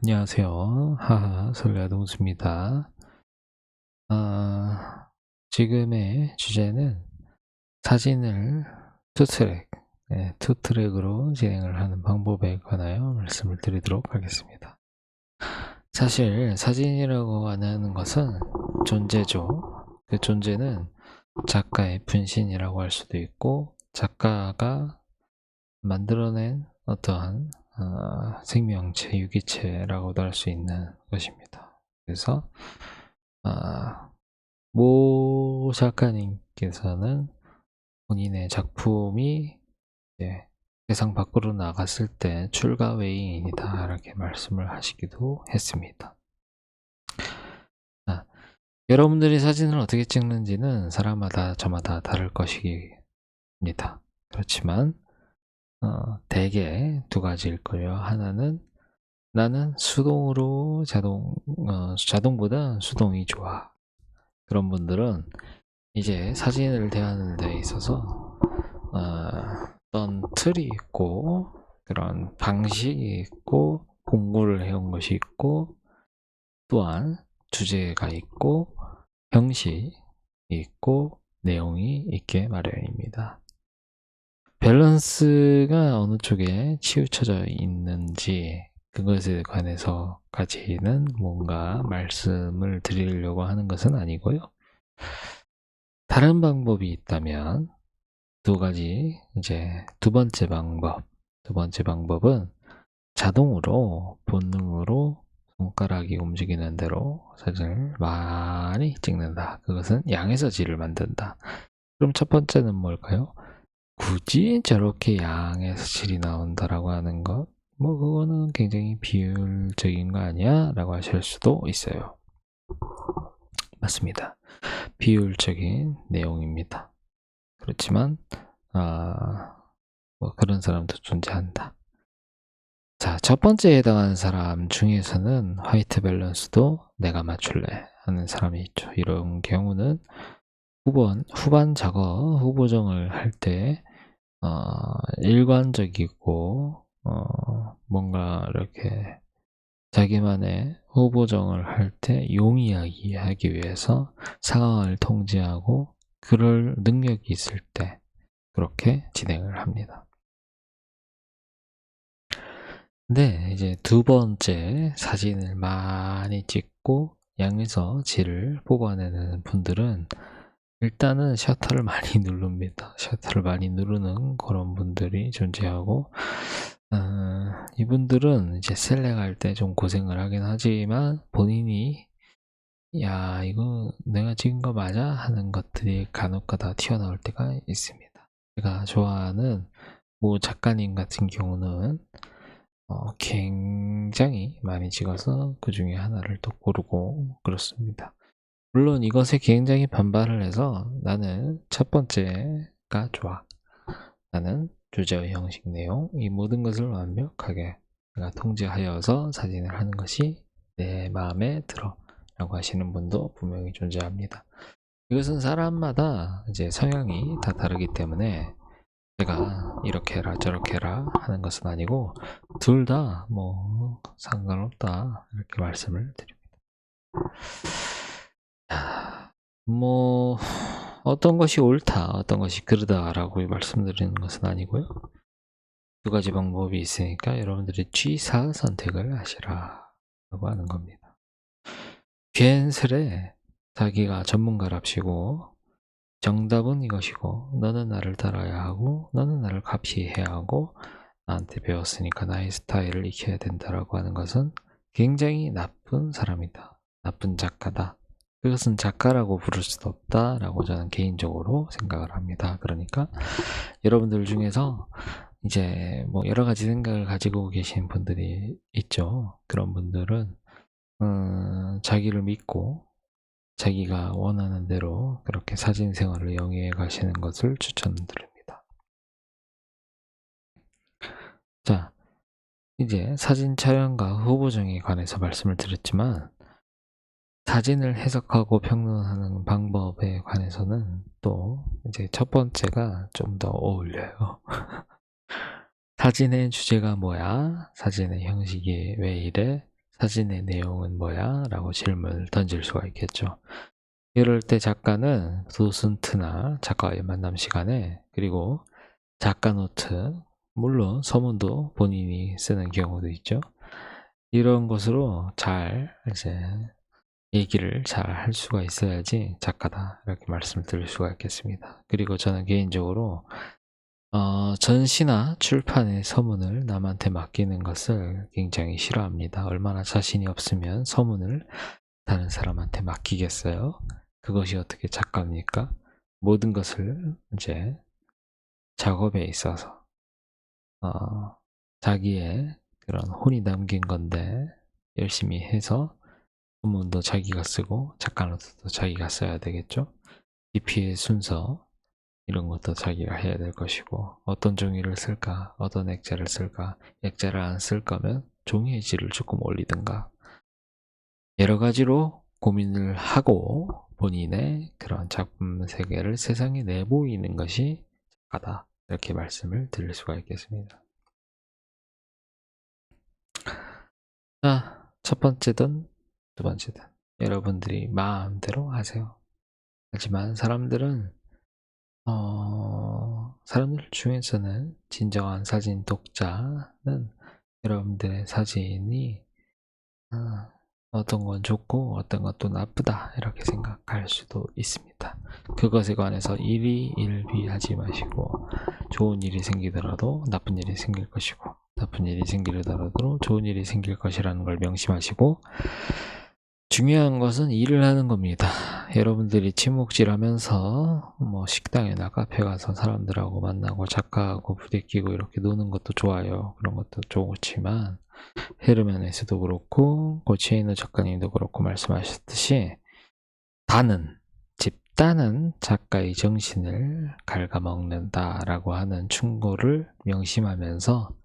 안녕하세요. 하하, 설레아동수입니다. 지금의 주제는 사진을 투트랙, 투트랙으로 진행을 하는 방법에 관하여 말씀을 드리도록 하겠습니다. 사실 사진이라고 하는 것은 존재죠. 그 존재는 작가의 분신이라고 할 수도 있고, 작가가 만들어낸 어떠한 생명체, 유기체라고도 할 수 있는 것입니다. 그래서 모 작가님께서는 본인의 작품이 세상 밖으로 나갔을 때 출가 외인이다 이렇게 말씀을 하시기도 했습니다. 여러분들이 사진을 어떻게 찍는지는 사람마다 저마다 다를 것입니다. 그렇지만 대개 두 가지일 거예요. 하나는 나는 수동으로 자동보다 수동이 좋아. 그런 분들은 이제 사진을 대하는 데 있어서 어떤 틀이 있고 그런 방식이 있고 공부를 해온 것이 있고 또한 주제가 있고 형식이 있고 내용이 있게 마련입니다. 밸런스가 어느 쪽에 치우쳐져 있는지 그것에 관해서까지는 뭔가 말씀을 드리려고 하는 것은 아니고요. 다른 방법이 있다면 두 가지, 이제 두 번째 방법은 자동으로 본능으로 손가락이 움직이는 대로 사진을 많이 찍는다. 그것은 양에서 질을 만든다. 그럼 첫 번째는 뭘까요? 굳이 저렇게 양에서 질이 나온다라고 하는 것, 그거는 굉장히 비효율적인 거 아니야? 라고 하실 수도 있어요. 맞습니다. 비효율적인 내용입니다. 그렇지만 그런 사람도 존재한다. 자, 첫 번째에 해당하는 사람 중에서는 화이트 밸런스도 내가 맞출래 하는 사람이 있죠. 이런 경우는 후반 작업, 후보정을 할 때 일관적이고 뭔가 이렇게 자기만의 후보정을 할 때 용이하게 하기 위해서 상황을 통제하고 그럴 능력이 있을 때 그렇게 진행을 합니다. 근데 이제 두 번째 사진을 많이 찍고 양에서 질을 뽑아내는 분들은 일단은 셔터를 많이 누릅니다. 셔터를 많이 누르는 그런 분들이 존재하고 이분들은 이제 셀렉할 때 좀 고생을 하긴 하지만 본인이 야 이거 내가 찍은 거 맞아? 하는 것들이 간혹가다 튀어나올 때가 있습니다. 제가 좋아하는 모 작가님 같은 경우는 굉장히 많이 찍어서 그 중에 하나를 또 고르고 그렇습니다. 물론 이것에 굉장히 반발을 해서 나는 첫 번째가 좋아. 나는 주제와 형식 내용 이 모든 것을 완벽하게 내가 통제하여서 사진을 하는 것이 내 마음에 들어 라고 하시는 분도 분명히 존재합니다. 이것은 사람마다 이제 성향이 다 다르기 때문에 제가 이렇게 해라 저렇게 해라 하는 것은 아니고 둘 다 뭐 상관없다 이렇게 말씀을 드립니다. 뭐 어떤 것이 옳다 어떤 것이 그르다 라고 말씀드리는 것은 아니고요. 두 가지 방법이 있으니까 여러분들이 취사 선택을 하시라 라고 하는 겁니다. 괜스레 자기가 전문가랍시고 정답은 이것이고 너는 나를 따라야 하고 너는 나를 갑시해야 하고 나한테 배웠으니까 나의 스타일을 익혀야 된다라고 하는 것은 굉장히 나쁜 사람이다. 나쁜 작가다. 그것은 작가라고 부를 수도 없다 라고 저는 개인적으로 생각을 합니다. 그러니까 여러분들 중에서 이제 뭐 여러 가지 생각을 가지고 계신 분들이 있죠. 그런 분들은 자기를 믿고 자기가 원하는 대로 그렇게 사진 생활을 영위해 가시는 것을 추천드립니다. 자, 이제 사진 촬영과 후보정에 관해서 말씀을 드렸지만 사진을 해석하고 평론하는 방법에 관해서는 또 이제 첫 번째가 좀 더 어울려요. 사진의 주제가 뭐야? 사진의 형식이 왜 이래? 사진의 내용은 뭐야? 라고 질문을 던질 수가 있겠죠. 이럴 때 작가는 도슨트나 작가와의 만남 시간에, 그리고 작가 노트, 물론 서문도 본인이 쓰는 경우도 있죠. 이런 것으로 잘 이제 얘기를 잘 할 수가 있어야지 작가다, 이렇게 말씀을 드릴 수가 있겠습니다. 그리고 저는 개인적으로 전시나 출판의 서문을 남한테 맡기는 것을 굉장히 싫어합니다. 얼마나 자신이 없으면 서문을 다른 사람한테 맡기겠어요? 그것이 어떻게 작가입니까? 모든 것을 이제 작업에 있어서 자기의 그런 혼이 담긴 건데 열심히 해서 서문도 자기가 쓰고 작가노트도 자기가 써야 되겠죠? DP의 순서 이런 것도 자기가 해야 될 것이고, 어떤 종이를 쓸까, 어떤 액자를 쓸까, 액자를 안 쓸 거면 종이의 질을 조금 올리든가, 여러 가지로 고민을 하고 본인의 그런 작품 세계를 세상에 내보이는 것이 작가다, 이렇게 말씀을 드릴 수가 있겠습니다. 자, 첫 번째든 두 번째든 여러분들이 마음대로 하세요. 하지만 사람들 중에서는 진정한 사진 독자는 여러분들의 사진이 어떤 건 좋고 어떤 것도 나쁘다, 이렇게 생각할 수도 있습니다. 그것에 관해서 일희일비하지 마시고, 좋은 일이 생기더라도 나쁜 일이 생길 것이고, 나쁜 일이 생기더라도 좋은 일이 생길 것이라는 걸 명심하시고, 중요한 것은 일을 하는 겁니다. 여러분들이 침묵질하면서 뭐 식당이나 카페 가서 사람들하고 만나고 작가하고 부대끼고 이렇게 노는 것도 좋아요. 그런 것도 좋지만 헤르멘에서도 그렇고 고치에이노 작가님도 그렇고 말씀하셨듯이 집단은 작가의 정신을 갉아먹는다라고 하는 충고를 명심하면서,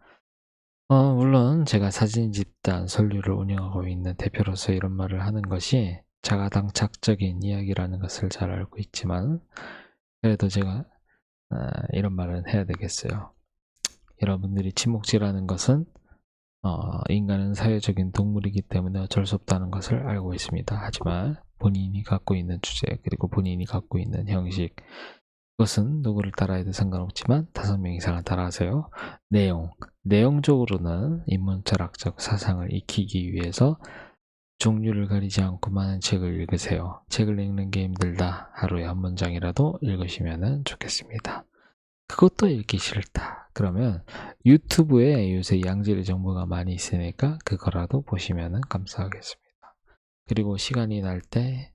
물론 제가 사진 집단 선류를 운영하고 있는 대표로서 이런 말을 하는 것이 자가당착적인 이야기라는 것을 잘 알고 있지만, 그래도 제가 이런 말은 해야 되겠어요. 여러분들이 침묵질하는 것은 인간은 사회적인 동물이기 때문에 어쩔 수 없다는 것을 알고 있습니다. 하지만 본인이 갖고 있는 주제, 그리고 본인이 갖고 있는 형식, 그것은 누구를 따라해도 상관없지만 5명 이상을 따라하세요. 내용적으로는 인문철학적 사상을 익히기 위해서 종류를 가리지 않고 많은 책을 읽으세요. 책을 읽는 게 힘들다, 하루에 한 문장이라도 읽으시면 좋겠습니다. 그것도 읽기 싫다, 그러면 유튜브에 요새 양질의 정보가 많이 있으니까 그거라도 보시면 감사하겠습니다. 그리고 시간이 날 때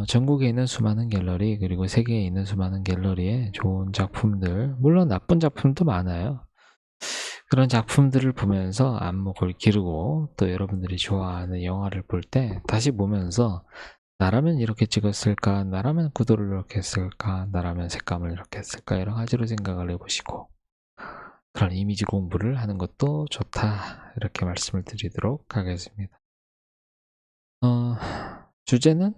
전국에 있는 수많은 갤러리, 그리고 세계에 있는 수많은 갤러리에 좋은 작품들, 물론 나쁜 작품도 많아요. 그런 작품들을 보면서 안목을 기르고, 또 여러분들이 좋아하는 영화를 볼 때 다시 보면서 나라면 이렇게 찍었을까, 나라면 구도를 이렇게 했을까, 나라면 색감을 이렇게 했을까, 여러 가지로 생각을 해보시고 그런 이미지 공부를 하는 것도 좋다, 이렇게 말씀을 드리도록 하겠습니다. 주제는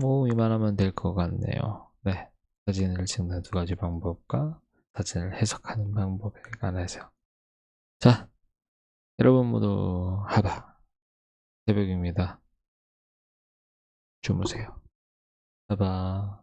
뭐 이만하면 될 것 같네요. 네, 사진을 찍는 2가지 방법과 사진을 해석하는 방법에 관해서. 자, 여러분 모두 하바, 새벽입니다. 주무세요. 하바.